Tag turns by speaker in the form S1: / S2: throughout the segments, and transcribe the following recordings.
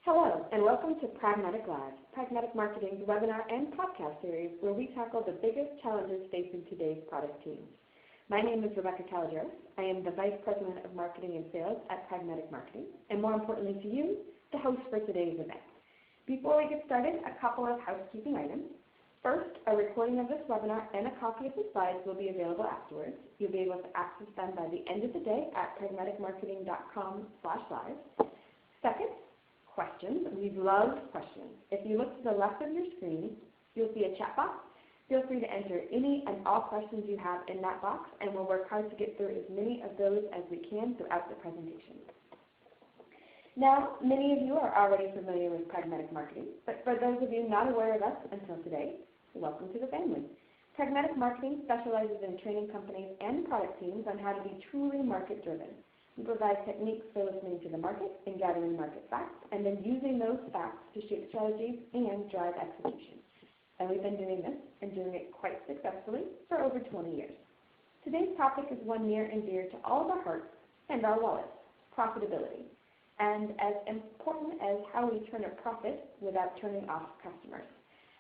S1: Hello, and welcome to Pragmatic Live, Pragmatic Marketing's webinar and podcast series where we tackle the biggest challenges facing today's product teams. My name is Rebecca Caladeros. I am the Vice President of Marketing and Sales at Pragmatic Marketing, and more importantly to you, the host for today's event. Before we get started, a couple of housekeeping items. First, a recording of this webinar and a copy of the slides will be available afterwards. You'll be able to access them by the end of the day at pragmaticmarketing.com/live. Second, questions. We love questions. If you look to the left of your screen, you'll see a chat box. Feel free to enter any and all questions you have in that box, and we'll work hard to get through as many of those as we can throughout the presentation. Now, many of you are already familiar with Pragmatic Marketing, but for those of you not aware of us until today, welcome to the family. Pragmatic Marketing specializes in training companies and product teams on how to be truly market-driven. We provide techniques for listening to the market and gathering market facts, and then using those facts to shape strategies and drive execution. And we've been doing this and doing it quite successfully for over 20 years. Today's topic is one near and dear to all of our hearts and our wallets, profitability. And as important as how we turn a profit without turning off customers.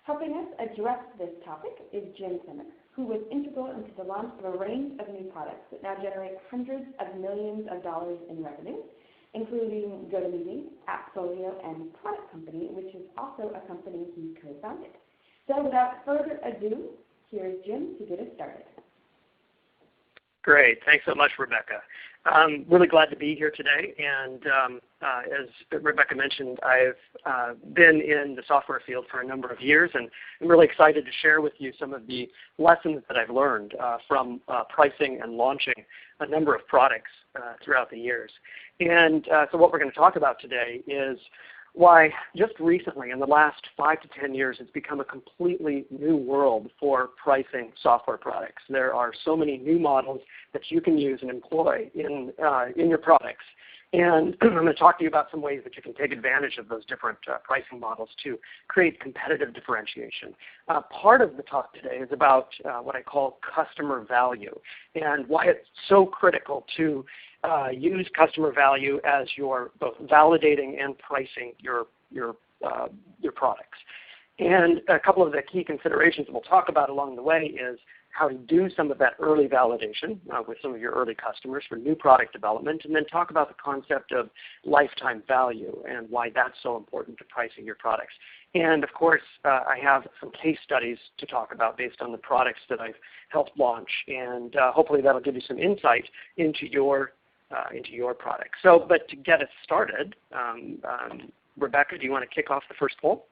S1: Helping us address this topic is Jim Semick, who was integral into the launch of a range of new products that now generate hundreds of millions of dollars in revenue, including GoToMeeting, AppFolio, and Product Company, which is also a company he co-founded. So without further ado, here's Jim to get us started.
S2: Great. Thanks so much, Rebecca. I'm really glad to be here today. And as Rebecca mentioned, I've been in the software field for a number of years, and I'm really excited to share with you some of the lessons that I've learned from pricing and launching a number of products throughout the years. And so what we're going to talk about today is why just recently, in the last 5 to 10 years, it's become a completely new world for pricing software products. There are so many new models that you can use and employ in your products. And I'm going to talk to you about some ways that you can take advantage of those different pricing models to create competitive differentiation. Part of the talk today is about what I call customer value and why it's so critical to use customer value as you're both validating and pricing your products. And a couple of the key considerations we'll talk about along the way is how to do some of that early validation with some of your early customers for new product development, and then talk about the concept of lifetime value and why that's so important to pricing your products. And of course, I have some case studies to talk about based on the products that I've helped launch, and hopefully that'll give you some insight into your product. So, but to get us started, Rebecca, do you want to kick off the first poll?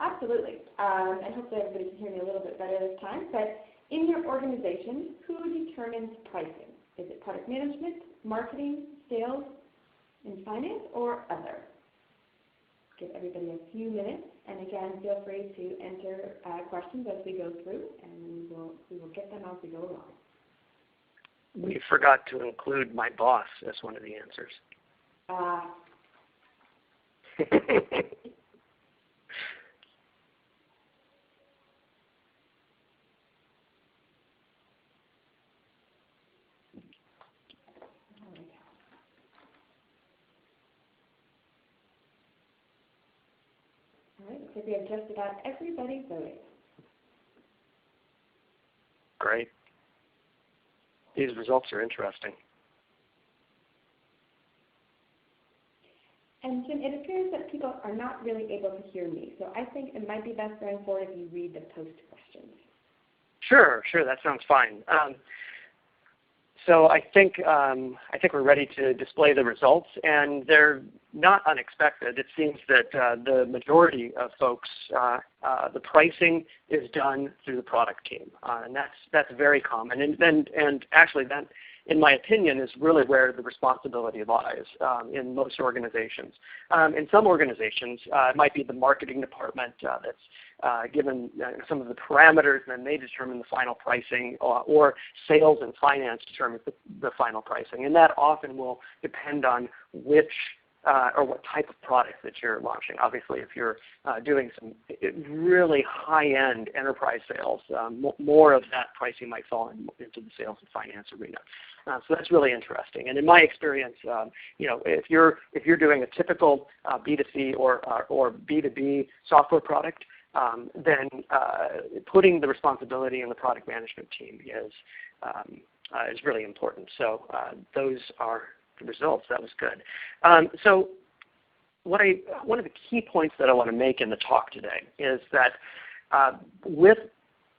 S1: Absolutely. And hopefully everybody can hear me a little bit better this time. But in your organization, who determines pricing? Is it product management, marketing, sales, and finance, or other? Give everybody a few minutes. And again, feel free to enter questions as we go through, and we will get them as we go along.
S2: We forgot to include my boss as one of the answers.
S1: All right, so we have just about everybody voted.
S2: Great. These results are interesting.
S1: And Jim, it appears that people are not really able to hear me, so I think it might be best going forward if you read the post questions.
S2: Sure, that sounds fine. So I think we're ready to display the results, and they're not unexpected. It seems that the majority of folks, the pricing is done through the product team, and that's very common. And actually, that, in my opinion, is really where the responsibility lies in most organizations. In some organizations, it might be the marketing department that's given some of the parameters, and then they determine the final pricing, or sales and finance determine the final pricing. And that often will depend on which or what type of product that you're launching. Obviously, if you're doing some really high-end enterprise sales, more of that pricing might fall into the sales and finance arena. So that's really interesting. And in my experience, if you're doing a typical B2C or B2B software product, then putting the responsibility in the product management team is really important. So those are the results. That was good. So one of the key points that I want to make in the talk today is that with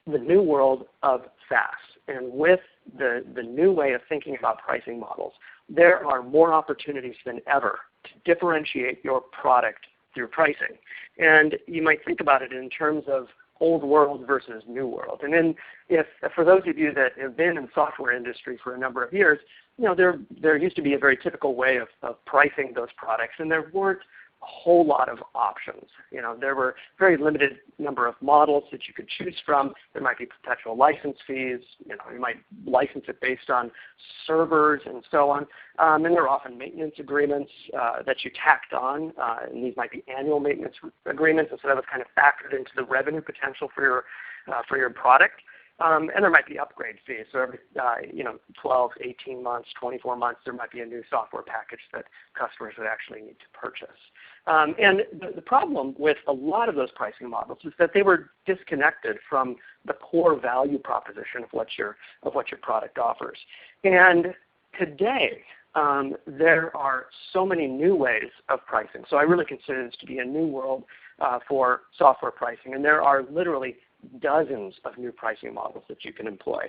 S2: the new world of SaaS and with the new way of thinking about pricing models, there are more opportunities than ever to differentiate your product through pricing. And you might think about it in terms of old world versus new world. And then for those of you that have been in the software industry for a number of years, there used to be a very typical way of pricing those products, and there weren't a whole lot of options. There were very limited number of models that you could choose from. There might be perpetual license fees. You might license it based on servers and so on. And there are often maintenance agreements that you tacked on, and these might be annual maintenance agreements, and so that was kind of factored into the revenue potential for your product. And there might be upgrade fees. So every 12, 18 months, 24 months, there might be a new software package that customers would actually need to purchase. And the problem with a lot of those pricing models is that they were disconnected from the core value proposition of what your product offers. And today, there are so many new ways of pricing. So I really consider this to be a new world for software pricing. And there are literally dozens of new pricing models that you can employ.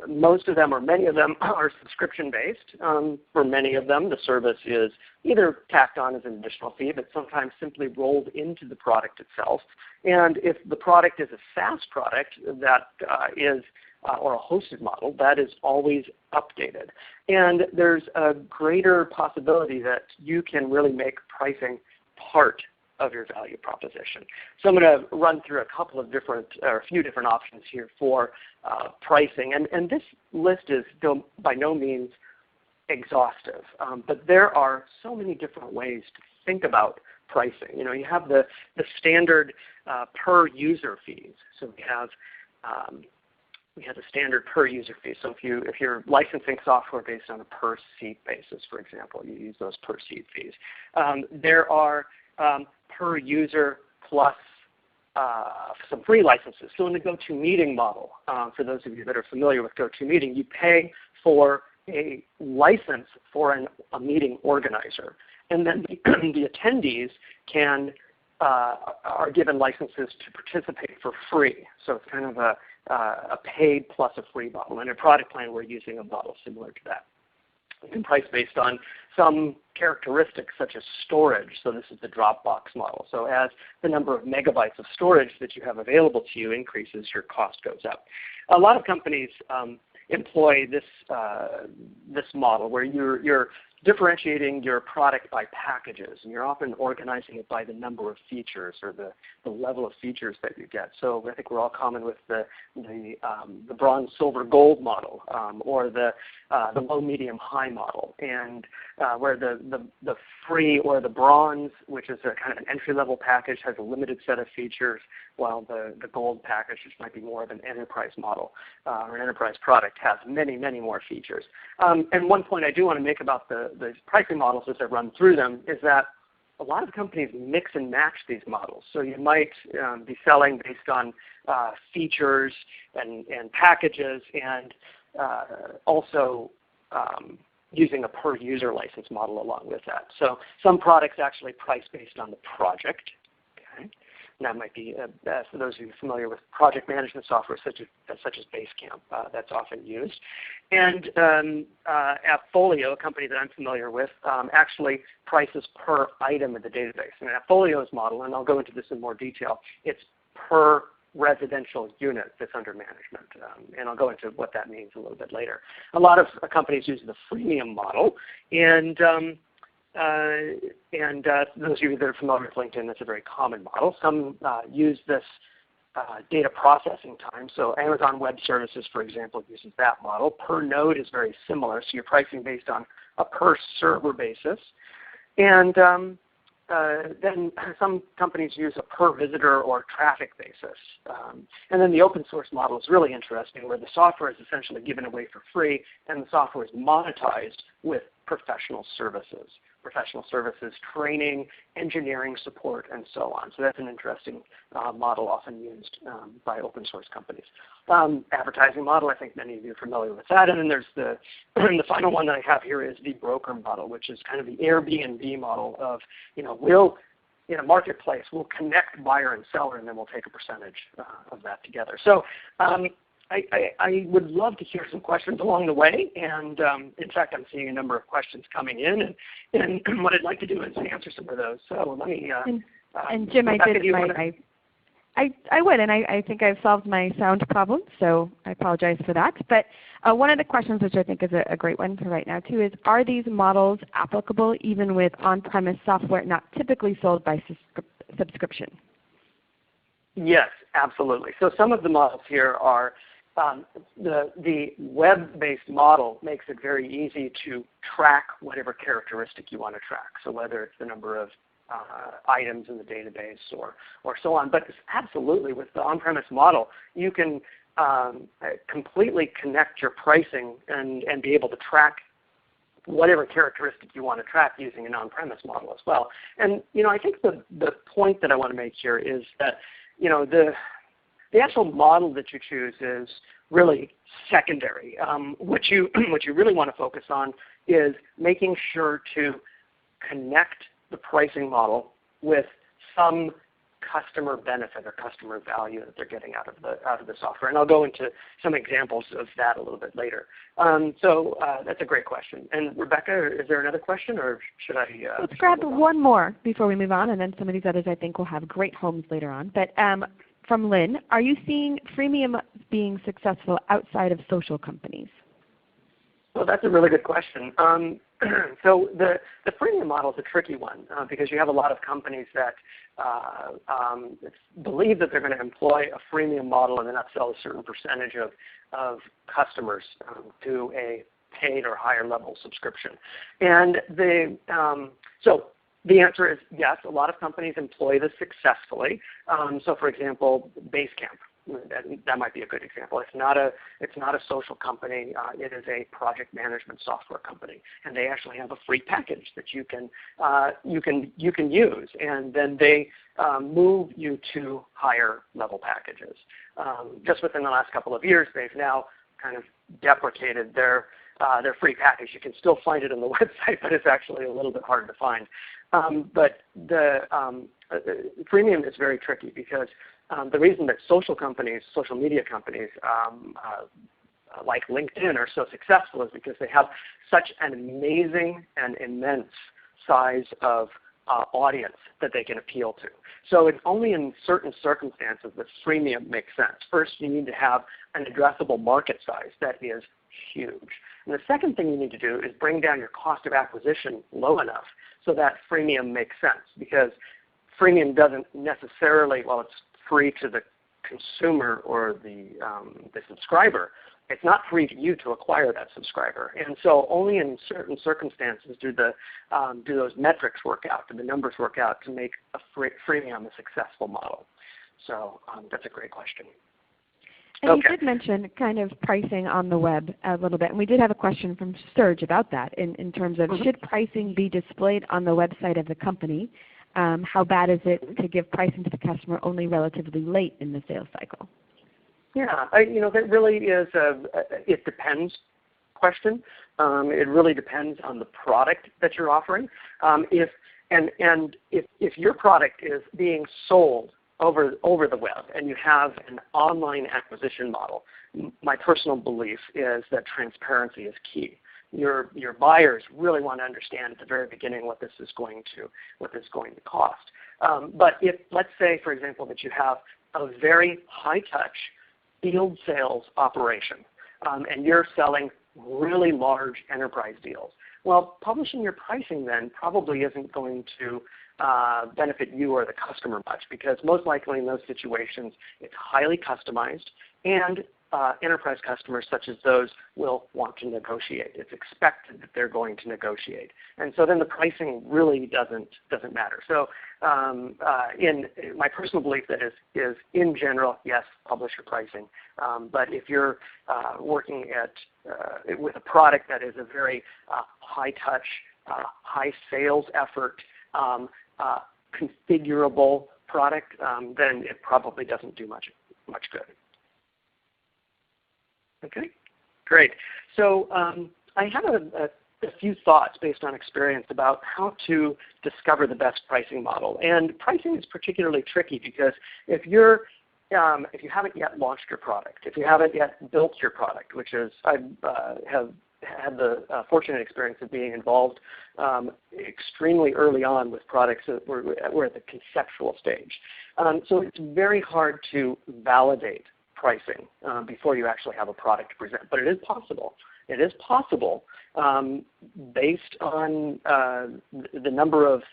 S2: Most of them, or many of them, are subscription-based. For many of them, the service is either tacked on as an additional fee, but sometimes simply rolled into the product itself. And if the product is a SaaS product that is, or a hosted model, that is always updated. And there's a greater possibility that you can really make pricing part of your value proposition. So I'm going to run through a few different options here for pricing. And this list is by no means exhaustive, but there are so many different ways to think about pricing. You have the standard per user fees. So we have the standard per user fee. So if you're licensing software based on a per seat basis, for example, you use those per seat fees. There are per user plus some free licenses. So in the GoToMeeting model, for those of you that are familiar with GoToMeeting, you pay for a license for a meeting organizer. And then the attendees are given licenses to participate for free. So it's kind of a paid plus a free model. And in ProductPlan, we're using a model similar to that. You can price based on some characteristics such as storage. So this is the Dropbox model. So as the number of megabytes of storage that you have available to you increases, your cost goes up. A lot of companies employ this model where you're differentiating your product by packages, and you're often organizing it by the number of features or the level of features that you get. So I think we're all common with the bronze, silver, gold model, or the low, medium, high model, and where the free or the bronze, which is a kind of an entry-level package, has a limited set of features, while the gold package, which might be more of an enterprise model or an enterprise product, has many, many more features. And one point I do want to make about the pricing models as I run through them is that a lot of companies mix and match these models. So you might be selling based on features and packages, and also using a per user license model along with that. So some products actually price based on the project. Okay. And that might be, for those of you familiar with project management software such as Basecamp, that's often used. And AppFolio, a company that I'm familiar with, actually prices per item in the database. And AppFolio's model, and I'll go into this in more detail, it's per residential unit that's under management. And I'll go into what that means a little bit later. A lot of companies use the freemium model, and those of you that are familiar with LinkedIn, that's a very common model. Some use this data processing time. So Amazon Web Services, for example, uses that model. Per node is very similar. So you're pricing based on a per server basis. And then some companies use a per visitor or traffic basis. And then the open source model is really interesting, where the software is essentially given away for free and the software is monetized with professional services. Professional services, training, engineering support, and so on. So that's an interesting model often used by open source companies. Advertising model, I think many of you are familiar with that. And then there's the final one that I have here is the broker model, which is kind of the Airbnb model of, we'll, in a marketplace, we'll connect buyer and seller, and then we'll take a percentage of that together. So I would love to hear some questions along the way, and in fact, I'm seeing a number of questions coming in, and what I'd like to do is answer some of those. So let me.
S3: And Jim, I would, and I think I've solved my sound problem, so I apologize for that. But one of the questions, which I think is a great one for right now too, is are these models applicable even with on-premise software not typically sold by subscription?
S2: Yes, absolutely. So some of the models here are the web-based model makes it very easy to track whatever characteristic you want to track. So whether it's the number of items in the database or so on. But absolutely, with the on-premise model, you can completely connect your pricing and be able to track whatever characteristic you want to track using an on-premise model as well. And I think the point that I want to make here is that the actual model that you choose is really secondary. What you really want to focus on is making sure to connect the pricing model with some customer benefit or customer value that they're getting out of the software. And I'll go into some examples of that a little bit later. So that's a great question. And Rebecca, is there another question, or should I?
S3: Let's grab one more before we move on, and then some of these others I think will have great homes later on. But from Lynn, are you seeing freemium being successful outside of social companies?
S2: Well, that's a really good question. So the freemium model is a tricky one because you have a lot of companies that believe that they're going to employ a freemium model and then upsell a certain percentage of customers to a paid or higher level subscription. And so the answer is yes, a lot of companies employ this successfully. So for example, Basecamp. That might be a good example. It's not a social company. It is a project management software company, and they actually have a free package that you can use, and then they move you to higher level packages. Just within the last couple of years, they've now kind of deprecated their free package. You can still find it on the website, but it's actually a little bit hard to find. But the freemium is very tricky because the reason that social media companies like LinkedIn are so successful is because they have such an amazing and immense size of audience that they can appeal to. So it's only in certain circumstances that freemium makes sense. First, you need to have an addressable market size that is huge. And the second thing you need to do is bring down your cost of acquisition low enough so that freemium makes sense, because freemium doesn't necessarily, well, it's free to the consumer or the subscriber. It's not free to you to acquire that subscriber. And so only in certain circumstances do those metrics work out, do the numbers work out to make a freemium a successful model. So that's a great question.
S3: And you did mention kind of pricing on the web a little bit, and we did have a question from Serge about that in terms of should pricing be displayed on the website of the company? How bad is it to give pricing to the customer only relatively late in the sales cycle?
S2: Yeah, that really is it depends question. It really depends on the product that you're offering. If your product is being sold over the web and you have an online acquisition model, my personal belief is that transparency is key. Your buyers really want to understand at the very beginning what this is going to cost. But if, let's say, for example, that you have a very high-touch field sales operation and you're selling really large enterprise deals, well, publishing your pricing then probably isn't going to benefit you or the customer much, because most likely in those situations it's highly customized and enterprise customers such as those will want to negotiate. It's expected that they're going to negotiate. And so then the pricing really doesn't matter. So in my personal belief that is in general, yes, publish your pricing. But if you're working with a product that is a very high touch, high sales effort, configurable product, then it probably doesn't do much good. Okay, great. So I have a few thoughts based on experience about how to discover the best pricing model. And pricing is particularly tricky because if you haven't yet launched your product, if you haven't yet built your product, which is I have had the fortunate experience of being involved extremely early on with products that were at the conceptual stage. So it's very hard to validate pricing before you actually have a product to present, but it is possible. It is possible based on the number of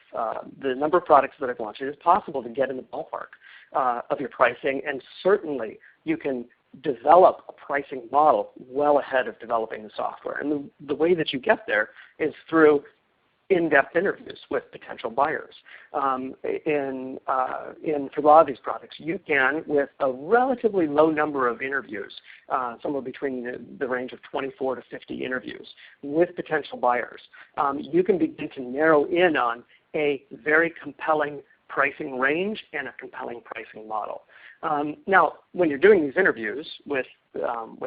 S2: products that I've launched. It is possible to get in the ballpark of your pricing, and certainly you can develop a pricing model well ahead of developing the software. And the way that you get there is through in-depth interviews with potential buyers. For a lot of these products, you can, with a relatively low number of interviews, somewhere between the range of 24 to 50 interviews with potential buyers, you can begin to narrow in on a very compelling pricing range and a compelling pricing model. Now, when you're doing these interviews with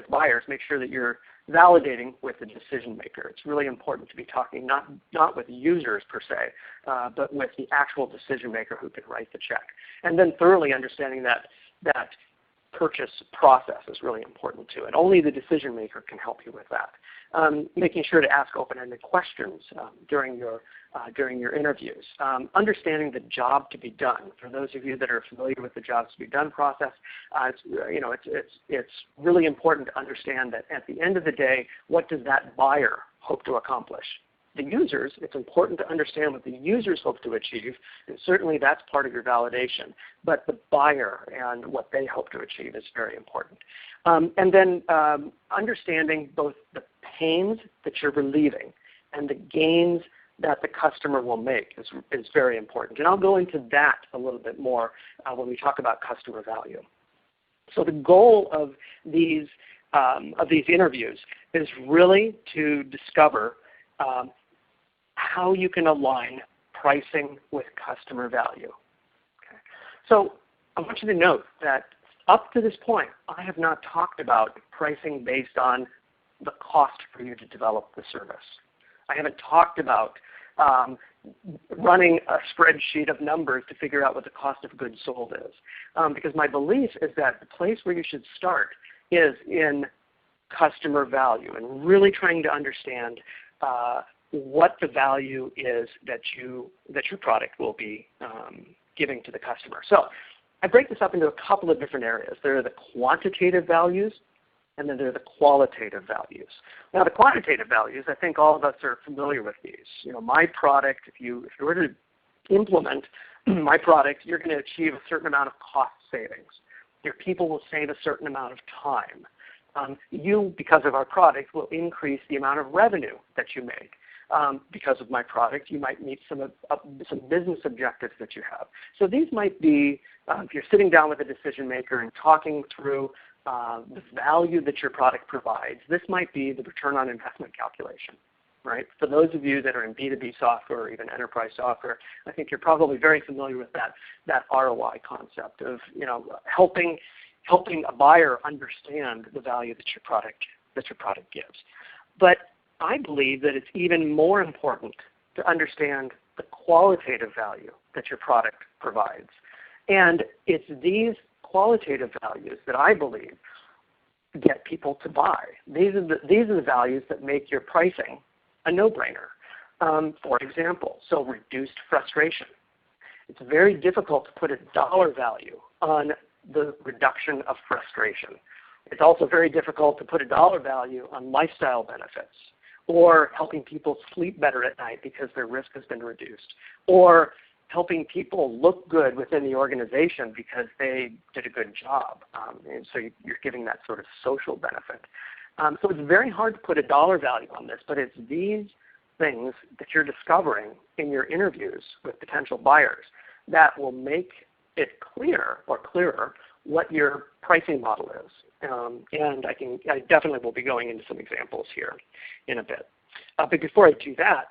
S2: buyers, make sure that you're validating with the decision maker. It's really important to be talking not with users per se, but with the actual decision maker who can write the check. And then thoroughly understanding that purchase process is really important too, and only the decision maker can help you with that. Making sure to ask open-ended questions during your interviews. Understanding the job to be done. For those of you that are familiar with the jobs to be done process, it's really important to understand that at the end of the day, what does that buyer hope to accomplish? The users, it's important to understand what the users hope to achieve, and certainly that's part of your validation. But the buyer and what they hope to achieve is very important. And then understanding both the pains that you're relieving and the gains that the customer will make is very important. And I'll go into that a little bit more when we talk about customer value. So the goal of these interviews is really to discover how you can align pricing with customer value. Okay. So I want you to note that up to this point, I have not talked about pricing based on the cost for you to develop the service. I haven't talked about running a spreadsheet of numbers to figure out what the cost of goods sold is. Because my belief is that the place where you should start is in customer value and really trying to understand what the value is that your product will be giving to the customer. So I break this up into a couple of different areas. There are the quantitative values, and then there are the qualitative values. Now the quantitative values, I think all of us are familiar with these. You know, my product, if you were to implement my product, you're going to achieve a certain amount of cost savings. Your people will save a certain amount of time. You, because of our product, will increase the amount of revenue that you make. Because of my product, you might meet some business objectives that you have. So these might be, if you're sitting down with a decision maker and talking through the value that your product provides, this might be the return on investment calculation, right? For those of you that are in B2B software or even enterprise software, I think you're probably very familiar with that ROI concept of helping a buyer understand the value that your product gives. But I believe that it's even more important to understand the qualitative value that your product provides. And it's these qualitative values that I believe get people to buy. These are the values that make your pricing a no-brainer. For example, so reduced frustration. It's very difficult to put a dollar value on the reduction of frustration. It's also very difficult to put a dollar value on lifestyle benefits, or helping people sleep better at night because their risk has been reduced, or helping people look good within the organization because they did a good job. And so you're giving that sort of social benefit. So it's very hard to put a dollar value on this, but it's these things that you're discovering in your interviews with potential buyers that will make it clear or clearer what your pricing model is. And I definitely will be going into some examples here in a bit. But before I do that,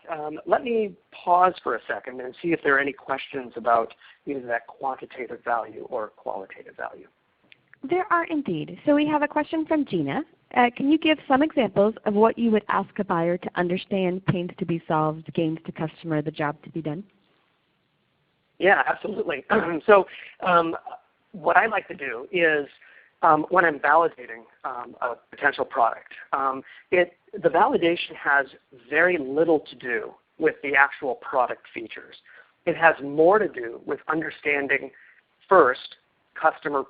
S2: let me pause for a second and see if there are any questions about either that quantitative value or qualitative value.
S3: There are indeed. So we have a question from Gina. Can you give some examples of what you would ask a buyer to understand pains to be solved, gains to customer, the job to be done?
S2: Yeah, absolutely. So what I like to do is when I'm validating a potential product, the validation has very little to do with the actual product features. It has more to do with understanding first customer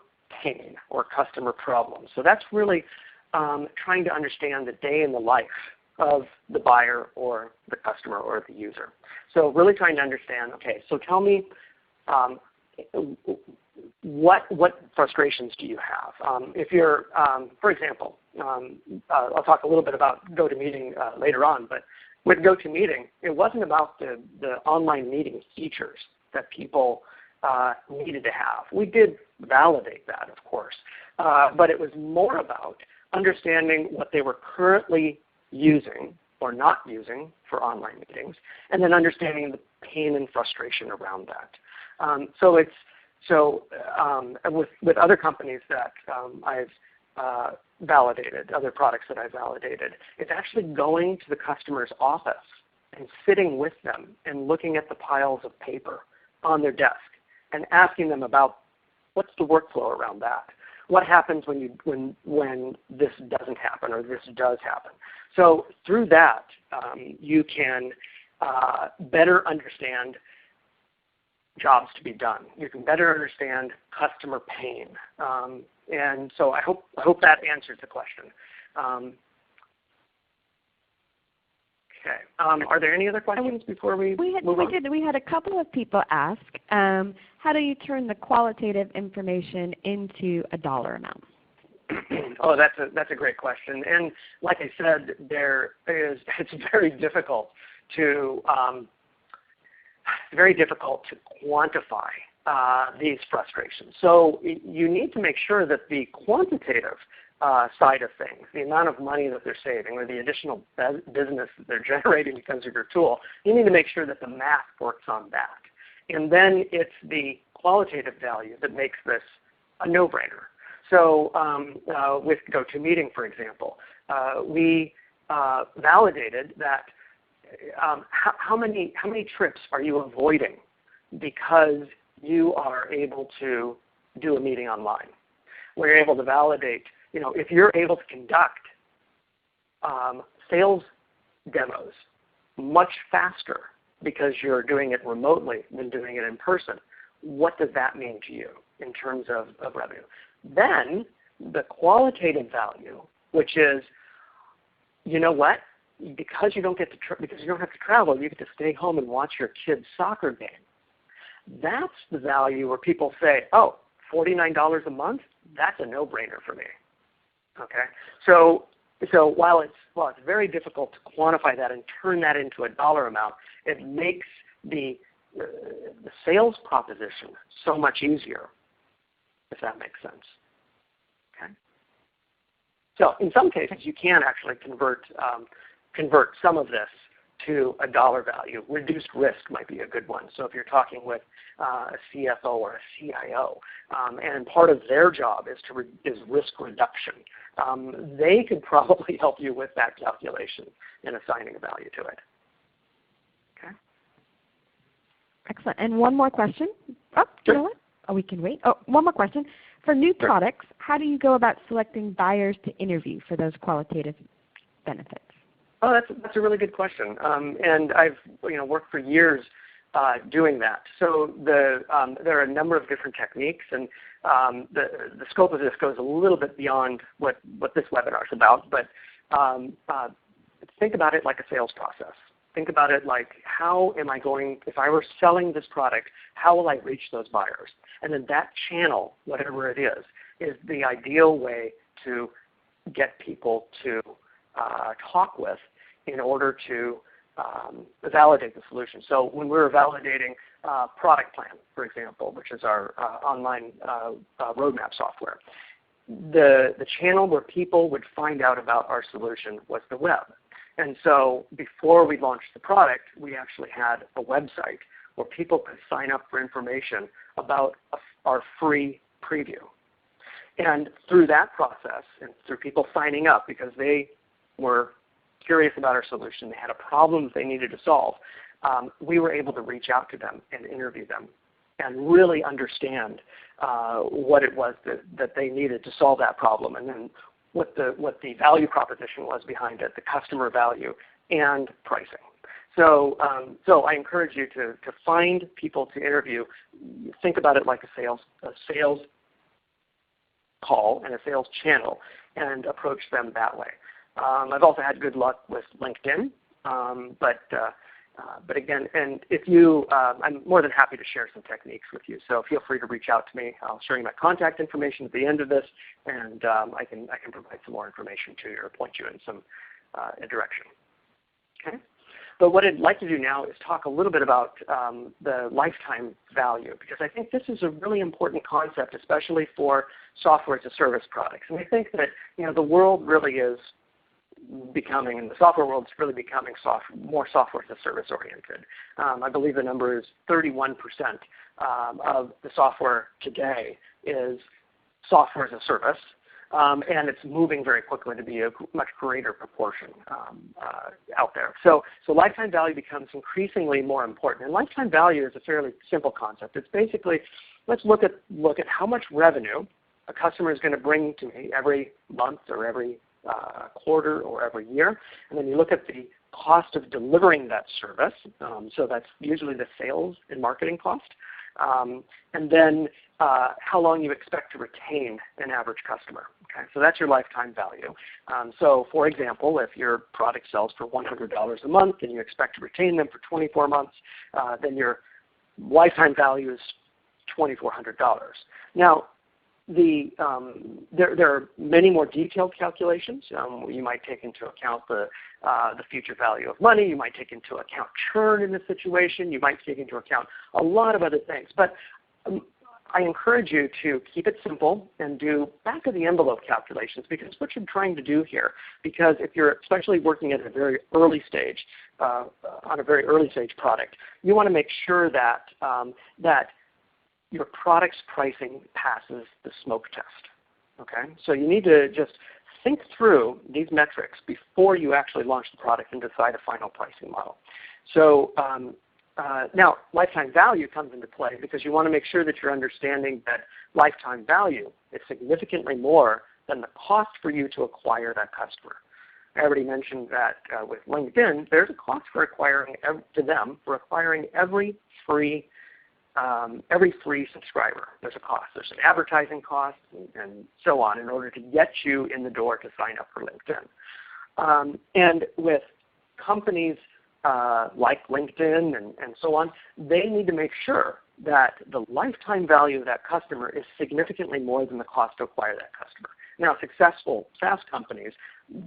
S2: pain or customer problems. So that's really trying to understand the day in the life of the buyer or the customer or the user. So really trying to understand, okay, so tell me what frustrations do you have? If you're, for example, I'll talk a little bit about GoToMeeting later on, but with GoToMeeting, it wasn't about the online meeting features that people needed to have. We did validate that, of course, but it was more about understanding what they were currently using or not using for online meetings, and then understanding the pain and frustration around that. With other companies that I've validated, other products that I've validated, it's actually going to the customer's office and sitting with them and looking at the piles of paper on their desk and asking them about what's the workflow around that. What happens when this doesn't happen or this does happen? So through that, you can better understand jobs to be done. You can better understand customer pain. And so I hope that answers the question. Okay. Are there any other questions before we move on?
S3: We had a couple of people ask, how do you turn the qualitative information into a dollar amount?
S2: Oh, that's a great question. And like I said, it's very difficult to quantify these frustrations. So you need to make sure that the quantitative side of things, the amount of money that they're saving or the additional business that they're generating because of your tool, you need to make sure that the math works on that. And then it's the qualitative value that makes this a no-brainer. So with GoToMeeting, for example, we validated that how many trips are you avoiding because you are able to do a meeting online? We're able to validate, if you're able to conduct sales demos much faster because you're doing it remotely than doing it in person, what does that mean to you in terms of revenue? Then the qualitative value, which is, you know what? Because you don't have to travel, you get to stay home and watch your kid's soccer game. That's the value where people say, oh, $49 a month? That's a no-brainer for me. Okay, so while it's very difficult to quantify that and turn that into a dollar amount, it makes the sales proposition so much easier, if that makes sense. Okay. So in some cases, you can actually convert some of this to a dollar value. Reduced risk might be a good one. So if you're talking with a CFO or a CIO, and part of their job is risk reduction, they could probably help you with that calculation and assigning a value to it. Okay.
S3: Excellent. And one more question. Oh, you know what? Oh, we can wait. Oh, one more question. For new products, how do you go about selecting buyers to interview for those qualitative benefits?
S2: Oh, that's a really good question, and I've worked for years doing that. So there are a number of different techniques, and the scope of this goes a little bit beyond what this webinar is about. But think about it like a sales process. think about it like, how am I going, if I were selling this product, how will I reach those buyers? And then that channel, whatever it is the ideal way to get people to talk with in order to validate the solution. So when we were validating ProductPlan, for example, which is our online roadmap software, the channel where people would find out about our solution was the web. And so before we launched the product, we actually had a website where people could sign up for information about our free preview. And through that process, and through people signing up because they were curious about our solution, they had a problem that they needed to solve, we were able to reach out to them and interview them and really understand what it was that they needed to solve that problem, and then what the value proposition was behind it, the customer value, and pricing. So I encourage you to find people to interview. Think about it like a sales call and a sales channel, and approach them that way. I've also had good luck with LinkedIn, but again, and if you, I'm more than happy to share some techniques with you. So feel free to reach out to me. I'll show you my contact information at the end of this, and I can provide some more information to you or point you in some direction. Okay. But what I'd like to do now is talk a little bit about the lifetime value, because I think this is a really important concept, especially for software as a service products. And I think that the world really is becoming, and the software world is really becoming more software as a service oriented. I believe the number is 31% of the software today is software as a service. And it's moving very quickly to be a much greater proportion out there. So lifetime value becomes increasingly more important. And lifetime value is a fairly simple concept. It's basically, let's look at how much revenue a customer is going to bring to me every month or every quarter or every year. And then you look at the cost of delivering that service. So that's usually the sales and marketing cost. And then how long you expect to retain an average customer. Okay, so that's your lifetime value. So for example, if your product sells for $100 a month and you expect to retain them for 24 months, then your lifetime value is $2,400. Now, there are many more detailed calculations. You might take into account the future value of money. You might take into account churn in this situation. You might take into account a lot of other things. But I encourage you to keep it simple and do back-of-the-envelope calculations, because what you're trying to do here, because if you're especially working at a very early stage, on a very early stage product, you want to make sure that your product's pricing passes the smoke test. Okay? So you need to just think through these metrics before you actually launch the product and decide a final pricing model. So now, lifetime value comes into play because you want to make sure that you're understanding that lifetime value is significantly more than the cost for you to acquire that customer. I already mentioned that with LinkedIn, there's a cost for acquiring every free subscriber. There's a cost. There's an advertising cost and so on in order to get you in the door to sign up for LinkedIn. And with companies like LinkedIn and so on, they need to make sure that the lifetime value of that customer is significantly more than the cost to acquire that customer. Now, successful SaaS companies,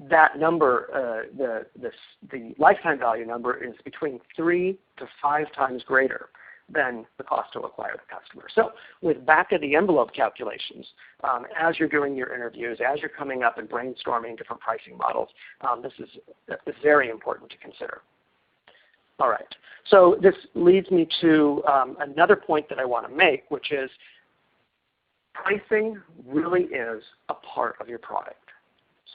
S2: that number, the lifetime value number is between 3 to 5 times greater than the cost to acquire the customer. So with back-of-the-envelope calculations, as you're doing your interviews, as you're coming up and brainstorming different pricing models, this is very important to consider. All right. So this leads me to another point that I want to make, which is pricing really is a part of your product.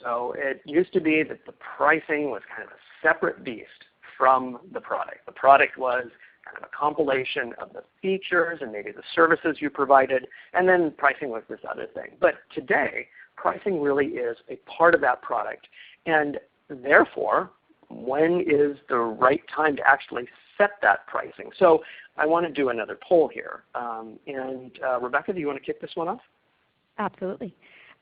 S2: So it used to be that the pricing was kind of a separate beast from the product. The product was kind of a compilation of the features and maybe the services you provided, and then pricing was this other thing. But today, pricing really is a part of that product, and therefore, when is the right time to actually set that pricing? So I want to do another poll here. Rebecca, do you want to kick this one off?
S3: Absolutely.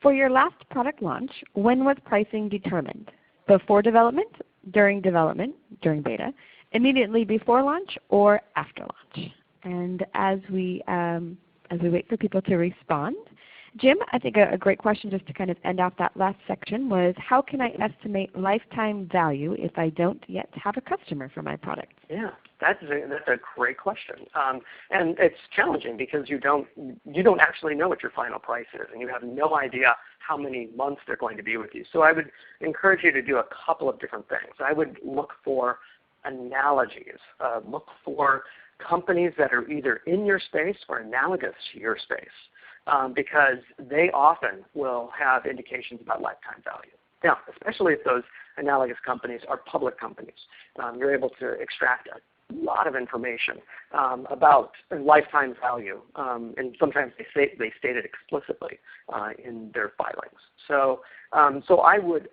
S3: For your last product launch, when was pricing determined? Before development, during beta, immediately before launch or after launch? And as we wait for people to respond, Jim, I think a great question just to kind of end off that last section was, how can I estimate lifetime value if I don't yet have a customer for my product?
S2: Yeah, that's a great question, and it's challenging because you don't actually know what your final price is, and you have no idea how many months they're going to be with you. So I would encourage you to do a couple of different things. I would look for analogies. Look for companies that are either in your space or analogous to your space. Because they often will have indications about lifetime value. Now, especially if those analogous companies are public companies, you're able to extract a lot of information about lifetime value, and sometimes they state it explicitly in their filings. So, I would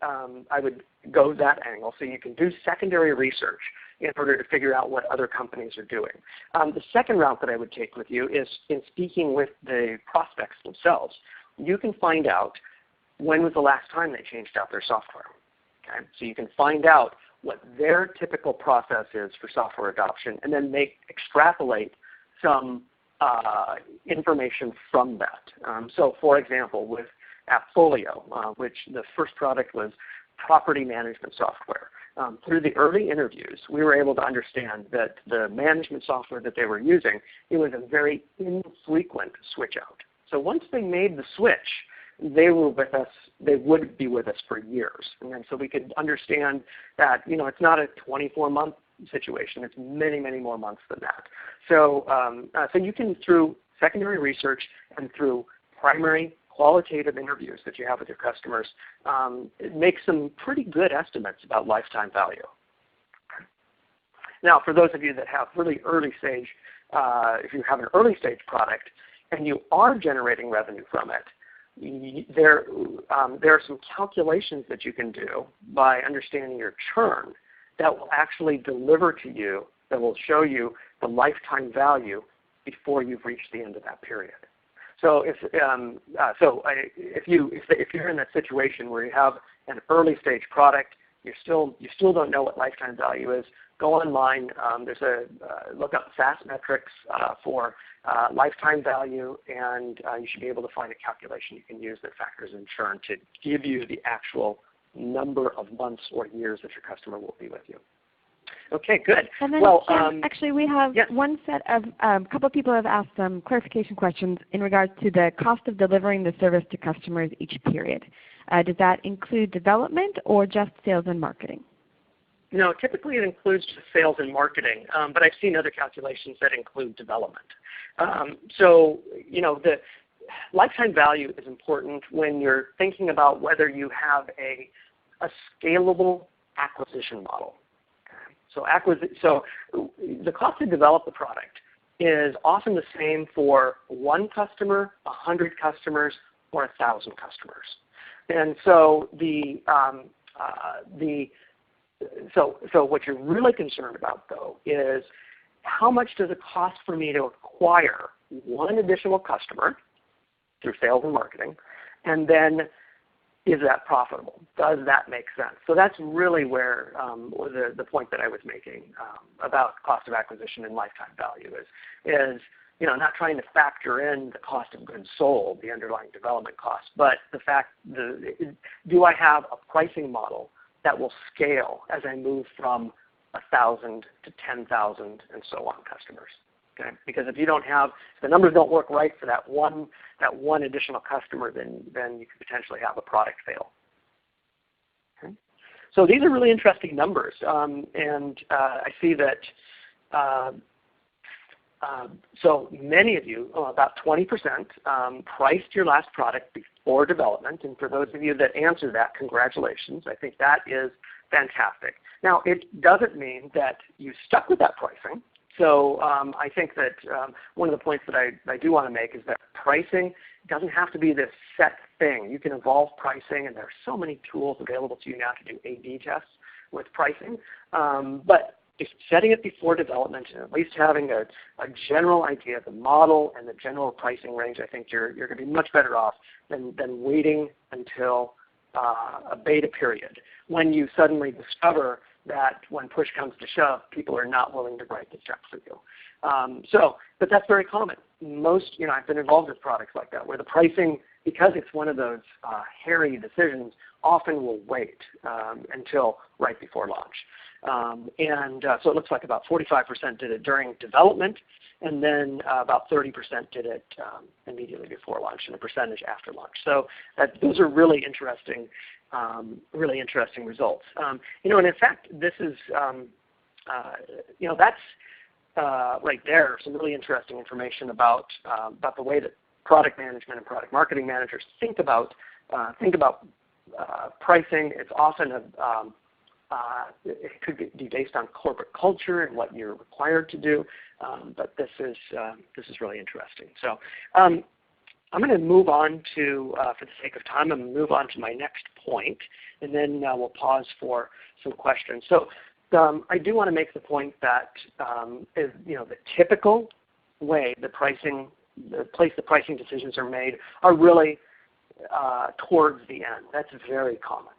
S2: go that angle. So you can do secondary research in order to figure out what other companies are doing. The second route that I would take with you is in speaking with the prospects themselves. You can find out when was the last time they changed out their software. Okay? So you can find out what their typical process is for software adoption, and then extrapolate some information from that. So for example, with Appfolio, which the first product was property management software. Through the early interviews, we were able to understand that the management software that they were using, it was a very infrequent switch out. So once they made the switch, they were with us. They would be with us for years, and then so we could understand that it's not a 24-month situation; it's many, many more months than that. So, so you can, through secondary research and through primary qualitative interviews that you have with your customers, make some pretty good estimates about lifetime value. Now, for those of you that have really early stage, if you have an early stage product and you are generating revenue from it, there are some calculations that you can do by understanding your churn that will actually deliver to you, that will show you the lifetime value before you've reached the end of that period. So if you're in that situation where you have an early stage product, you still don't know what lifetime value is, go online. Look up SaaS metrics for lifetime value, and you should be able to find a calculation you can use that factors in churn to give you the actual number of months or years that your customer will be with you. Okay, good.
S3: And then, actually, we have one set of a couple of people have asked some clarification questions in regards to the cost of delivering the service to customers each period. Does that include development or just sales and marketing?
S2: No, typically it includes just sales and marketing, but I've seen other calculations that include development. So, the lifetime value is important when you're thinking about whether you have a scalable acquisition model. So the cost to develop the product is often the same for 1 customer, 100 customers, or 1,000 customers. And so so what you're really concerned about, though, is how much does it cost for me to acquire 1 additional customer through sales and marketing, and then is that profitable? Does that make sense? So that's really where the point that I was making about cost of acquisition and lifetime value is not trying to factor in the cost of goods sold, the underlying development cost, but the fact, do I have a pricing model that will scale as I move from 1,000 to 10,000 and so on customers? Okay? Because if the numbers don't work right for that one additional customer, then you could potentially have a product fail. Okay? So these are really interesting numbers, and I see that so many of you, about 20%, priced your last product before development, and for those of you that answer that, congratulations. I think that is fantastic. Now, it doesn't mean that you stuck with that pricing. So I think that one of the points that I do want to make is that pricing doesn't have to be this set thing. You can evolve pricing, and there are so many tools available to you now to do A/B tests with pricing. But if setting it before development and at least having a general idea of the model and the general pricing range, I think you're going to be much better off than waiting until a beta period when you suddenly discover that when push comes to shove, people are not willing to write the check for you. But that's very common. Most, I've been involved with products like that where the pricing, because it's one of those hairy decisions, often will wait until right before launch. So it looks like about 45% did it during development, and then about 30% did it immediately before launch, and a percentage after launch. So those are really interesting results. And in fact, this is, that's right there, some really interesting information about the way that product management and product marketing managers think about pricing. It's often it could be based on corporate culture and what you're required to do, but this is really interesting. So I'm going to move on to, for the sake of time, I'm going to move on to my next point, and then we'll pause for some questions. So I do want to make the point that the typical way the place the pricing decisions are made are really towards the end. That's very common.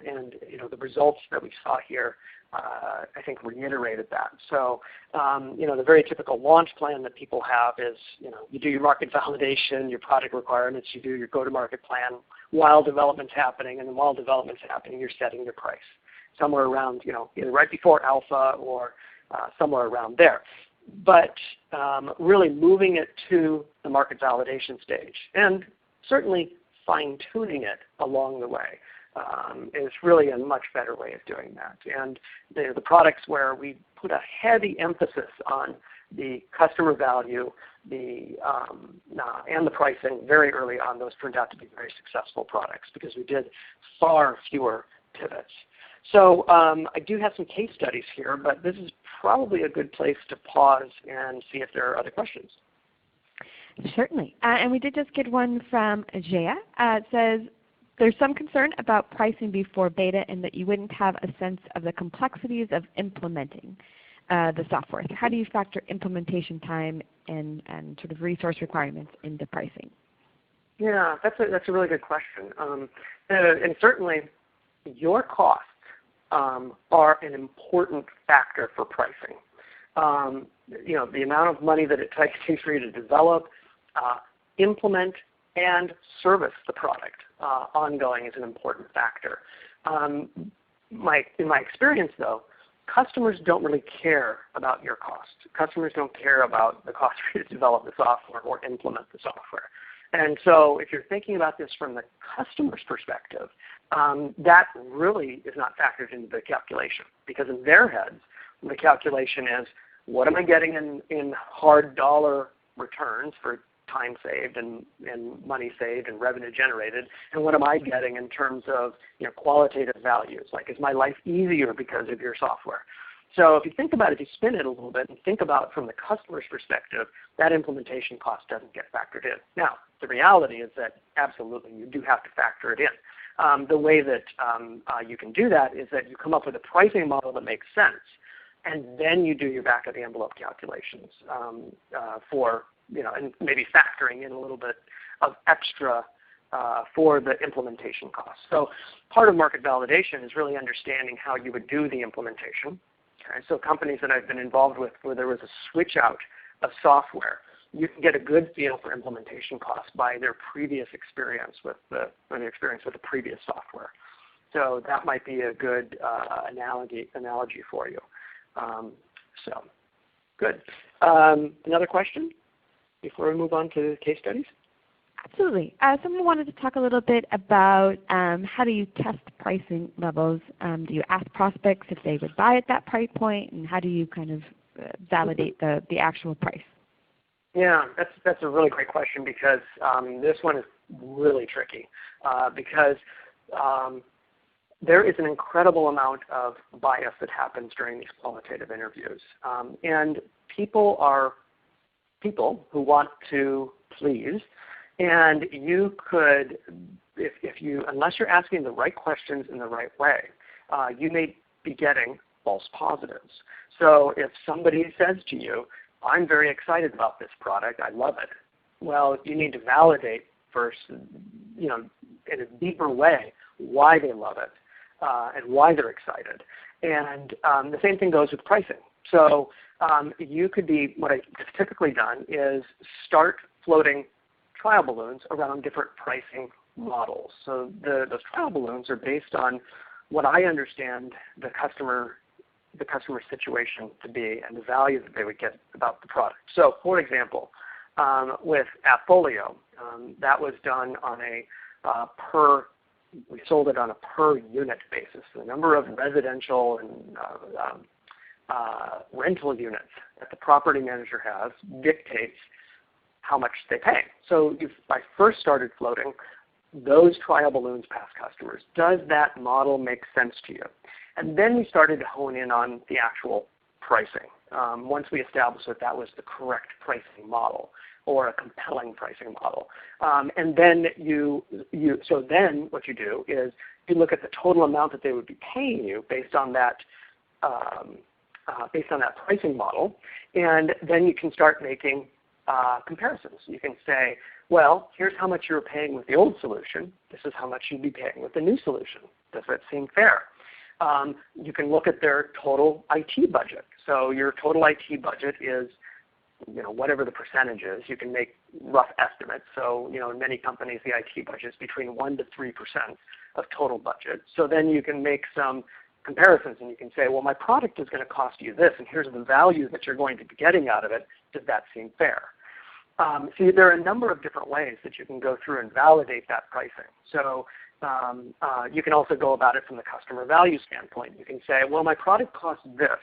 S2: And the results that we saw here, I think, reiterated that. So, the very typical launch plan that people have is, you do your market validation, your product requirements, you do your go-to-market plan while development's happening, and then while development's happening, you're setting your price somewhere around, either right before alpha or somewhere around there. But really moving it to the market validation stage, and certainly fine-tuning it along the way, is really a much better way of doing that. And the products where we put a heavy emphasis on the customer value, and the pricing very early on, those turned out to be very successful products because we did far fewer pivots. So I do have some case studies here, but this is probably a good place to pause and see if there are other questions.
S3: Certainly. And we did just get one from Jaya. It says, there's some concern about pricing before beta and that you wouldn't have a sense of the complexities of implementing the software. So how do you factor implementation time and sort of resource requirements into pricing?
S2: Yeah, that's a really good question. And certainly your costs are an important factor for pricing. The amount of money that it takes for you to develop, implement, and service the product ongoing is an important factor. In my experience, though, customers don't really care about your cost. Customers don't care about the cost for you to develop the software or implement the software. And so if you're thinking about this from the customer's perspective, that really is not factored into the calculation, because in their heads, the calculation is, what am I getting in hard dollar returns for time saved and money saved and revenue generated, and what am I getting in terms of qualitative values? Like, is my life easier because of your software? So if you think about it, if you spin it a little bit and think about from the customer's perspective, that implementation cost doesn't get factored in. Now, the reality is that absolutely you do have to factor it in. The way that you can do that is that you come up with a pricing model that makes sense, and then you do your back of the envelope calculations for, and maybe factoring in a little bit of extra for the implementation costs. So part of market validation is really understanding how you would do the implementation. Okay? So companies that I've been involved with where there was a switch out of software, you can get a good feel for implementation costs by their previous experience with the previous software. So that might be a good analogy for you. So good. Another question before we move on to case studies?
S3: Absolutely. Someone wanted to talk a little bit about how do you test pricing levels? Do you ask prospects if they would buy at that price point, and how do you kind of validate the actual price?
S2: Yeah, that's a really great question, because this one is really tricky because there is an incredible amount of bias that happens during these qualitative interviews. And people are people who want to please, and you could, unless you're asking the right questions in the right way, you may be getting false positives. So if somebody says to you, I'm very excited about this product, I love it, well, you need to validate first, in a deeper way, why they love it. and why they're excited. And the same thing goes with pricing. So you could be, what I've typically done is start floating trial balloons around different pricing models. So those trial balloons are based on what I understand the customer situation to be and the value that they would get about the product. So for example, with AppFolio, that was done on we sold it on a per unit basis. The number of residential and rental units that the property manager has dictates how much they pay. So if I first started floating those trial balloons past customers, does that model make sense to you? And then we started to hone in on the actual pricing. Once we established that that was the correct pricing model or a compelling pricing model. And then so then what you do is you look at the total amount that they would be paying you based on that pricing model, and then you can start making comparisons. You can say, well, here's how much you were paying with the old solution. This is how much you'd be paying with the new solution. Does that seem fair? You can look at their total IT budget. So your total IT budget is, whatever the percentage is. You can make rough estimates. So, in many companies, the IT budget is between 1% to 3% of total budget. So then you can make some comparisons, and you can say, well, my product is going to cost you this, and here's the value that you're going to be getting out of it. Does that seem fair? See, there are a number of different ways that you can go through and validate that pricing. So you can also go about it from the customer value standpoint. You can say, well, my product costs this,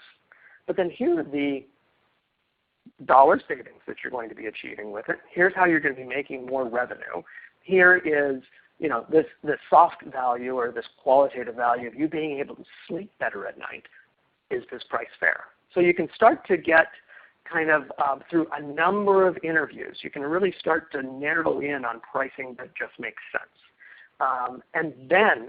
S2: but then here are the dollar savings that you're going to be achieving with it. Here's how you're going to be making more revenue. Here is this soft value or this qualitative value of you being able to sleep better at night. Is this price fair? So you can start to get kind of through a number of interviews, you can really start to narrow in on pricing that just makes sense. And then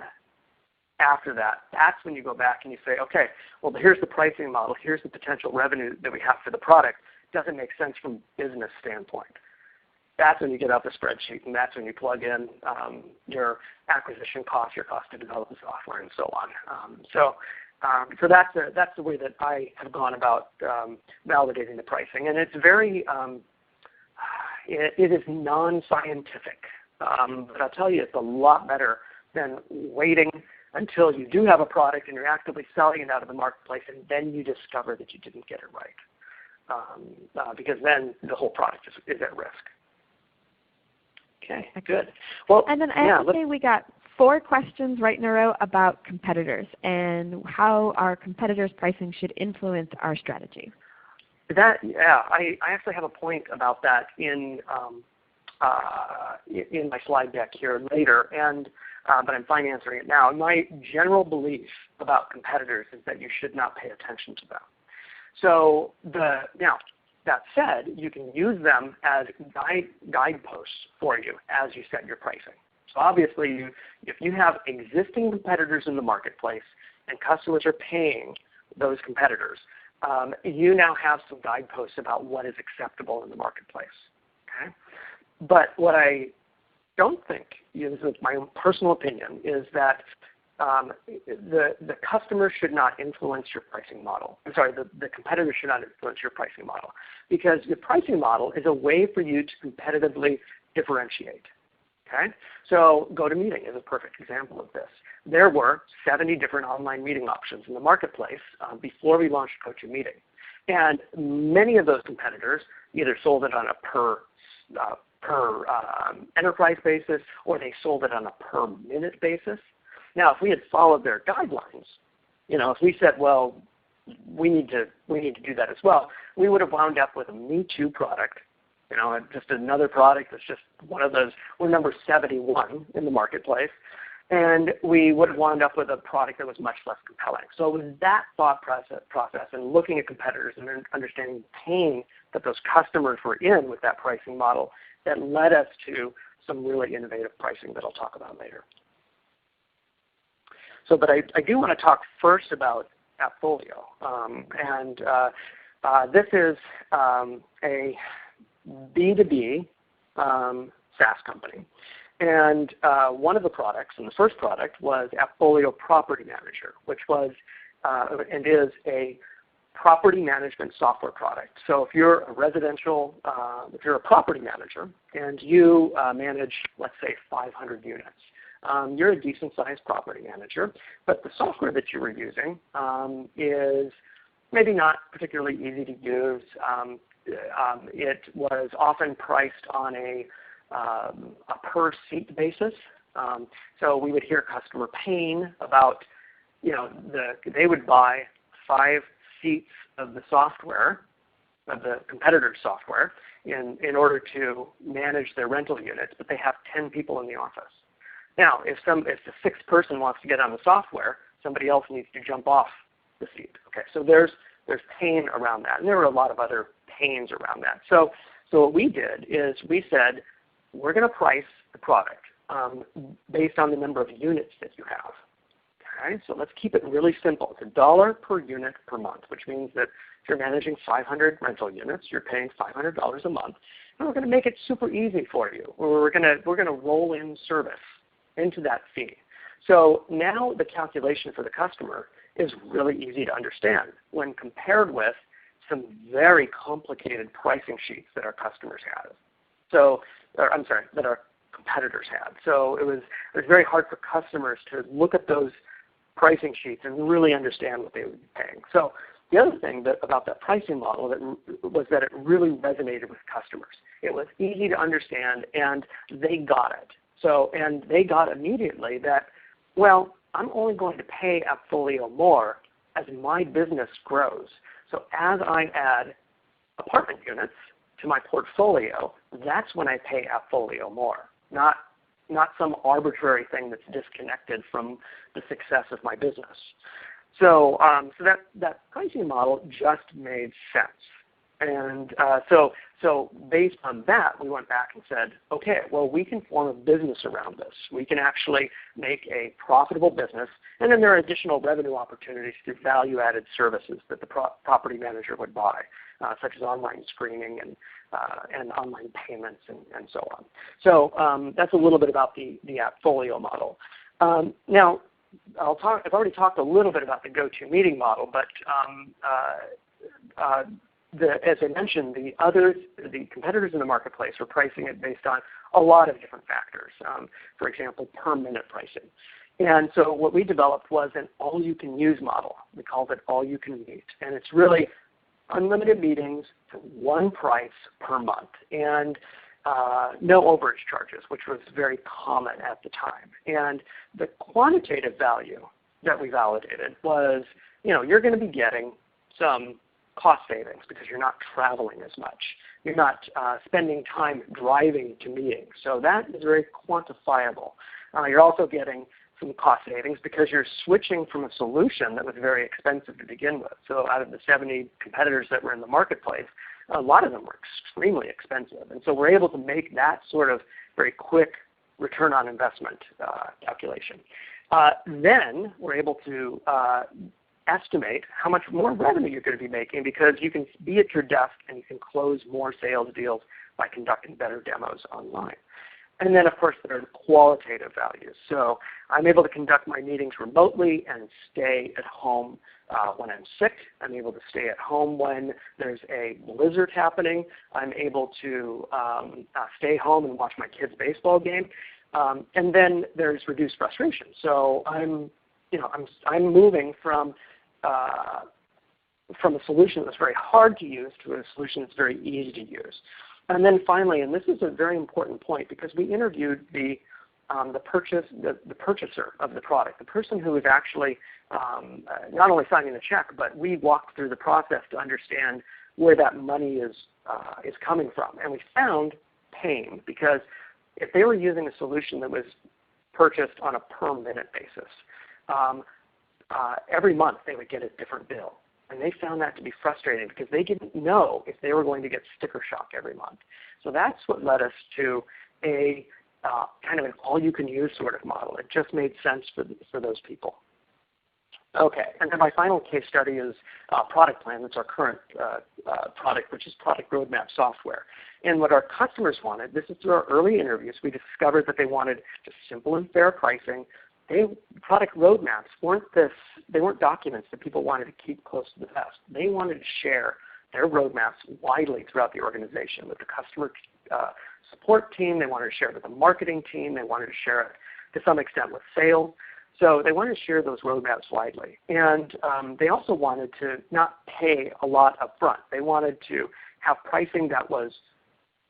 S2: after that, that's when you go back and you say, okay, well, here's the pricing model. Here's the potential revenue that we have for the product. Doesn't make sense from a business standpoint. That's when you get out the spreadsheet, and that's when you plug in your acquisition costs, your cost to develop the software, and so on. So that's the way that I have gone about validating the pricing, and it's very it is non-scientific, but I'll tell you, it's a lot better than waiting until you do have a product and you're actively selling it out of the marketplace, and then you discover that you didn't get it right, because then the whole product is at risk. Okay, good. Well,
S3: and then I have to say we got 4 questions right in a row about competitors and how our competitors' pricing should influence our strategy.
S2: I actually have a point about that in my slide deck here later, but I'm fine answering it now. My general belief about competitors is that you should not pay attention to them. So now, that said, you can use them as guideposts for you as you set your pricing. So obviously, if you have existing competitors in the marketplace and customers are paying those competitors, you now have some guideposts about what is acceptable in the marketplace. Okay? But what I don't think, this is my own personal opinion, is that the customer should not influence your pricing model. I'm sorry, the competitor should not influence your pricing model, because your pricing model is a way for you to competitively differentiate. Okay? So GoToMeeting is a perfect example of this. There were 70 different online meeting options in the marketplace before we launched GoToMeeting. And many of those competitors either sold it on a per enterprise basis, or they sold it on a per minute basis. Now, if we had followed their guidelines, if we said, well, we need to do that as well, we would have wound up with a Me Too product, just another product that's just one of those. We're number 71 in the marketplace, and we would have wound up with a product that was much less compelling. So it was that thought process and looking at competitors and understanding the pain that those customers were in with that pricing model that led us to some really innovative pricing that I'll talk about later. So, but I do want to talk first about AppFolio. This is a B2B SaaS company. And one of the products, and the first product, was AppFolio Property Manager, which was and is a property management software product. So if you're a residential, if you're a property manager and you manage, let's say, 500 units, you're a decent-sized property manager, but the software that you were using is maybe not particularly easy to use. It was often priced on a per-seat basis. So we would hear customer pain about, they would buy 5 seats of the software, of the competitor's software, in order to manage their rental units, but they have 10 people in the office. Now, if the 6th person wants to get on the software, somebody else needs to jump off the seat. Okay, so there's pain around that, and there were a lot of other pains around that. So what we did is we said, we're going to price the product based on the number of units that you have. Okay, so let's keep it really simple. It's $1 per unit per month, which means that if you're managing 500 rental units, you're paying $500 a month. And we're going to make it super easy for you. We're going to roll in service into that fee. So now the calculation for the customer is really easy to understand when compared with some very complicated pricing sheets that our customers had. That our competitors had. So it was very hard for customers to look at those pricing sheets and really understand what they would be paying. So the other thing about that pricing model was that it really resonated with customers. It was easy to understand, and they got it. And they got immediately that, well, I'm only going to pay AppFolio more as my business grows. So as I add apartment units to my portfolio, that's when I pay AppFolio more, not some arbitrary thing that's disconnected from the success of my business. So that pricing model just made sense. And so based on that, we went back and said, okay, well, we can form a business around this. We can actually make a profitable business, and then there are additional revenue opportunities through value-added services that the property manager would buy, such as online screening and online payments and so on. So that's a little bit about the AppFolio model. Now, I've already talked a little bit about the GoToMeeting model, but as I mentioned, the competitors in the marketplace were pricing it based on a lot of different factors. For example, per minute pricing. And so what we developed was an all-you-can-use model. We called it all-you-can-meet. And it's really unlimited meetings for one price per month, and no overage charges, which was very common at the time. And the quantitative value that we validated was, you're going to be getting some cost savings because you're not traveling as much. You're not spending time driving to meetings. So that is very quantifiable. You're also getting some cost savings because you're switching from a solution that was very expensive to begin with. So out of the 70 competitors that were in the marketplace, a lot of them were extremely expensive. And so we're able to make that sort of very quick return on investment calculation. Then we're able to estimate how much more revenue you're going to be making because you can be at your desk and you can close more sales deals by conducting better demos online. And then, of course, there are qualitative values. So I'm able to conduct my meetings remotely and stay at home when I'm sick. I'm able to stay at home when there's a blizzard happening. I'm able to stay home and watch my kids' baseball game. And then there's reduced frustration. So I'm moving from a solution that's very hard to use to a solution that's very easy to use. And then finally, and this is a very important point because we interviewed the purchaser of the product, the person who is actually not only signing the check, but we walked through the process to understand where that money is coming from. And we found pain because if they were using a solution that was purchased on a per minute basis, every month they would get a different bill. And they found that to be frustrating because they didn't know if they were going to get sticker shock every month. So that's what led us to a kind of an all-you-can-use sort of model. It just made sense for those people. Okay, and then my final case study is ProductPlan. That's our current product, which is product roadmap software. And what our customers wanted, this is through our early interviews, we discovered that they wanted just simple and fair pricing. Product roadmaps they weren't documents that people wanted to keep close to the vest. They wanted to share their roadmaps widely throughout the organization with the customer support team. They wanted to share it with the marketing team. They wanted to share it to some extent with sales. So they wanted to share those roadmaps widely. And they also wanted to not pay a lot up front. They wanted to have pricing that was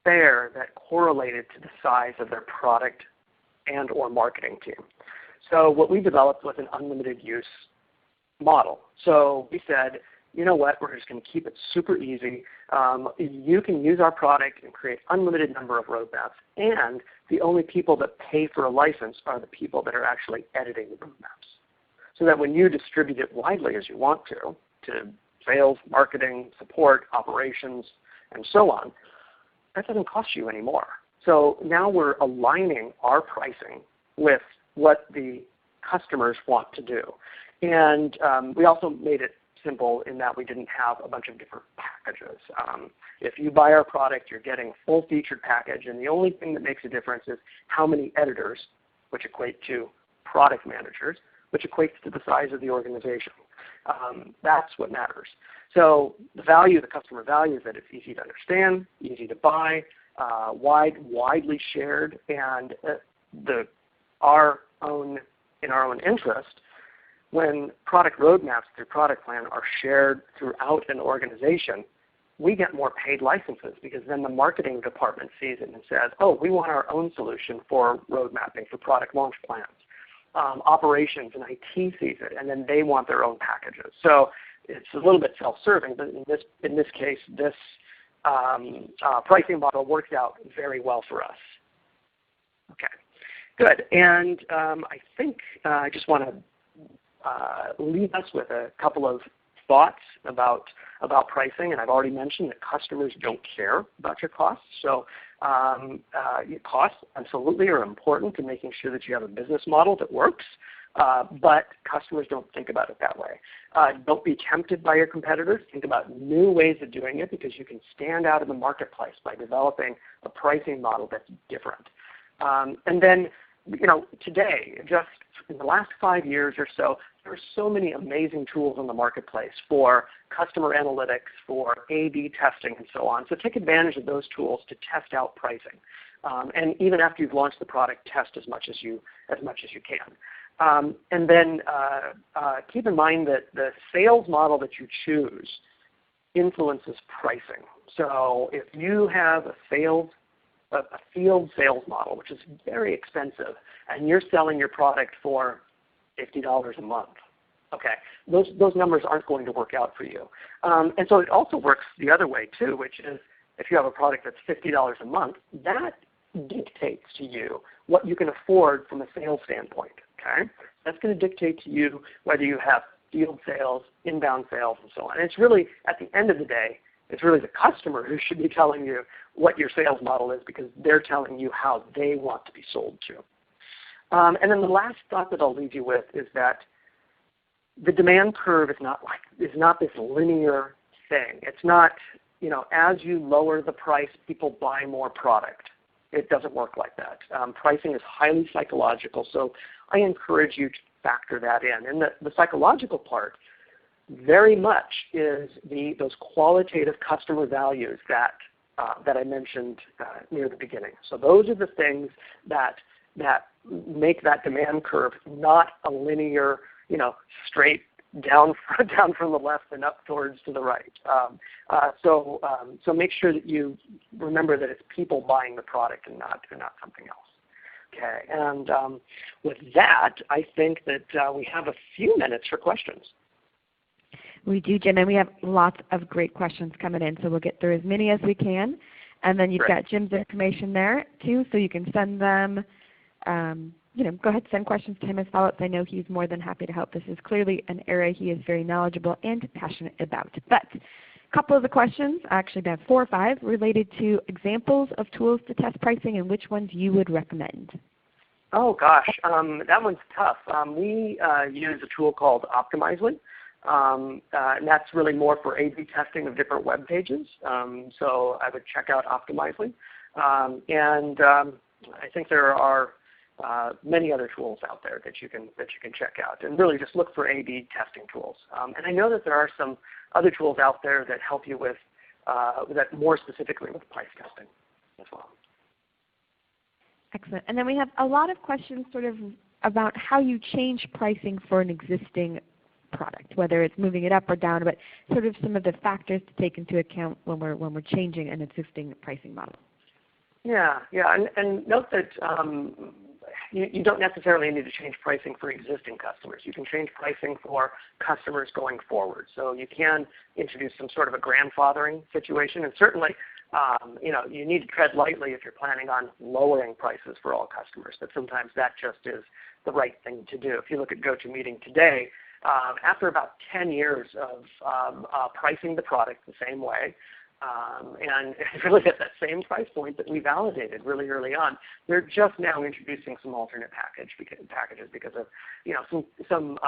S2: fair, that correlated to the size of their product and or marketing team. So what we developed was an unlimited use model. So we said, you know what, we're just going to keep it super easy. You can use our product and create unlimited number of roadmaps, and the only people that pay for a license are the people that are actually editing the roadmaps. So that when you distribute it widely as you want to sales, marketing, support, operations, and so on, that doesn't cost you anymore. So now we're aligning our pricing with what the customers want to do. And we also made it simple in that we didn't have a bunch of different packages. If you buy our product, you're getting a full-featured package, and the only thing that makes a difference is how many editors, which equate to product managers, which equates to the size of the organization. That's what matters. So the customer value is that it's easy to understand, easy to buy, widely shared, and in our own interest, when product roadmaps through ProductPlan are shared throughout an organization, we get more paid licenses because then the marketing department sees it and says, oh, we want our own solution for road mapping, for product launch plans. Operations and IT sees it, and then they want their own packages. So it's a little bit self-serving, but in this case, this pricing model works out very well for us. Okay, good. And I think I just want to leave us with a couple of thoughts about pricing, and I've already mentioned that customers don't care about your costs. So your costs absolutely are important to making sure that you have a business model that works, but customers don't think about it that way. Don't be tempted by your competitors. Think about new ways of doing it because you can stand out in the marketplace by developing a pricing model that's different. And then, today, just in the last 5 years or so, there are so many amazing tools in the marketplace for customer analytics, for A/B testing, and so on. So take advantage of those tools to test out pricing. And even after you've launched the product, test as much as you can. And then keep in mind that the sales model that you choose influences pricing. So if you have a field sales model, which is very expensive, and you're selling your product for $50 a month, okay, those numbers aren't going to work out for you. And so it also works the other way too, which is if you have a product that's $50 a month, that dictates to you what you can afford from a sales standpoint. Okay, that's going to dictate to you whether you have field sales, inbound sales, and so on. And it's really, at the end of the day, it's really the customer who should be telling you what your sales model is because they're telling you how they want to be sold to. And then the last thought that I'll leave you with is that the demand curve is not this linear thing. It's not, as you lower the price, people buy more product. It doesn't work like that. Pricing is highly psychological, so I encourage you to factor that in. And the psychological part very much is those qualitative customer values that I mentioned near the beginning. So those are the things that make that demand curve not a linear, straight down from the left and up towards to the right. So make sure that you remember that it's people buying the product and not something else. Okay, and with that, I think that we have a few minutes for questions.
S3: We do, Jim, and we have lots of great questions coming in, so we'll get through as many as we can. And then you've got Jim's information there too, so you can send them. Go ahead, send questions to him as follow-ups. I know he's more than happy to help. This is clearly an area he is very knowledgeable and passionate about. But a couple of the questions, actually about 4 or 5, related to examples of tools to test pricing and which ones you would recommend.
S2: Oh gosh, that one's tough. We use a tool called Optimizely, and that's really more for A/B testing of different web pages. So I would check out Optimizely, and I think there are many other tools out there that you can check out, and really just look for A/B testing tools. And I know that there are some other tools out there that help you with that more specifically with price testing as well.
S3: Excellent. And then we have a lot of questions sort of about how you change pricing for an existing product, whether it's moving it up or down, but sort of some of the factors to take into account when we're changing an existing pricing model.
S2: Yeah, and note that you don't necessarily need to change pricing for existing customers. You can change pricing for customers going forward. So you can introduce some sort of a grandfathering situation, and certainly you need to tread lightly if you're planning on lowering prices for all customers, but sometimes that just is the right thing to do. If you look at GoToMeeting today, after about 10 years of pricing the product the same way, and really at that same price point that we validated really early on, they're just now introducing some alternate packages because of some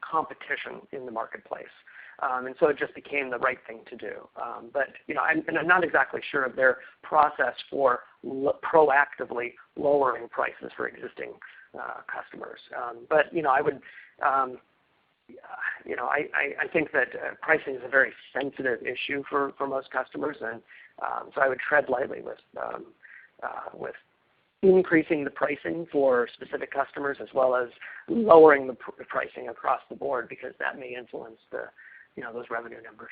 S2: competition in the marketplace. And so it just became the right thing to do. But I'm not exactly sure of their process for proactively lowering prices for existing customers. But I would, I think that pricing is a very sensitive issue for most customers, and so I would tread lightly with increasing the pricing for specific customers as well as lowering the pricing across the board, because that may influence those revenue numbers.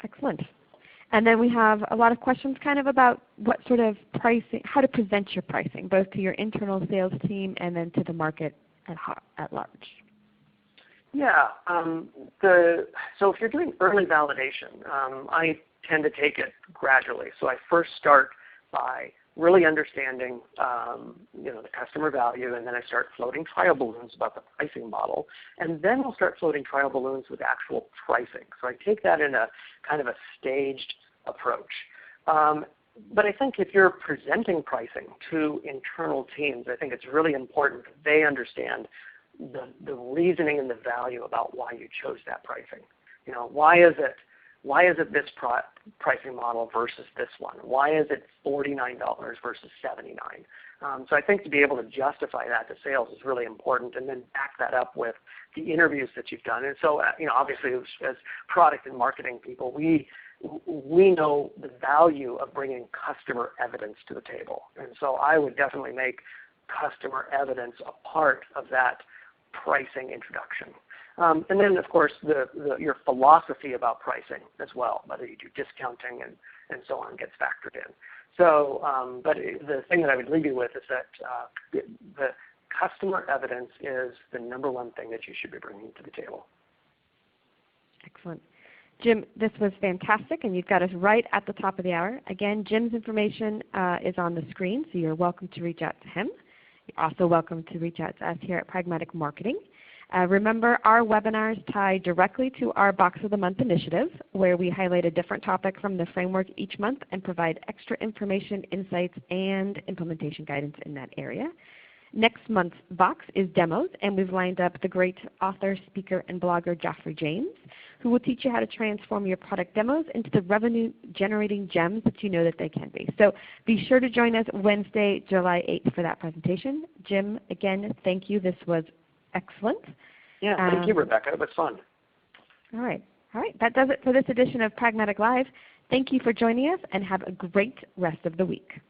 S3: Excellent. And then we have a lot of questions kind of about what sort of pricing, how to present your pricing, both to your internal sales team and then to the market at large.
S2: Yeah. So if you're doing early validation, I tend to take it gradually. So I first start by really understanding the customer value, and then I start floating trial balloons about the pricing model, and then I'll start floating trial balloons with actual pricing. So I take that in a kind of a staged approach. But I think if you're presenting pricing to internal teams, I think it's really important that they understand the reasoning and the value about why you chose that pricing. Why is it this pricing model versus this one? Why is it $49 versus $79? So I think to be able to justify that to sales is really important, and then back that up with the interviews that you've done. And so, obviously, as product and marketing people, we know the value of bringing customer evidence to the table. And so I would definitely make customer evidence a part of that pricing introduction. And then, of course, your philosophy about pricing as well, whether you do discounting and so on, gets factored in. So, but the thing that I would leave you with is that the customer evidence is the number one thing that you should be bringing to the table.
S3: Excellent. Jim, this was fantastic, and you've got us right at the top of the hour. Again, Jim's information is on the screen, so you're welcome to reach out to him. You're also welcome to reach out to us here at Pragmatic Marketing. Remember, our webinars tie directly to our Box of the Month initiative, where we highlight a different topic from the framework each month and provide extra information, insights, and implementation guidance in that area. Next month's box is demos, and we've lined up the great author, speaker, and blogger Joffrey James, who will teach you how to transform your product demos into the revenue-generating gems that you know that they can be. So be sure to join us Wednesday, July 8th for that presentation. Jim, again, thank you. This was excellent.
S2: Yeah, thank you, Rebecca. It was fun.
S3: All right. That does it for this edition of Pragmatic Live. Thank you for joining us, and have a great rest of the week.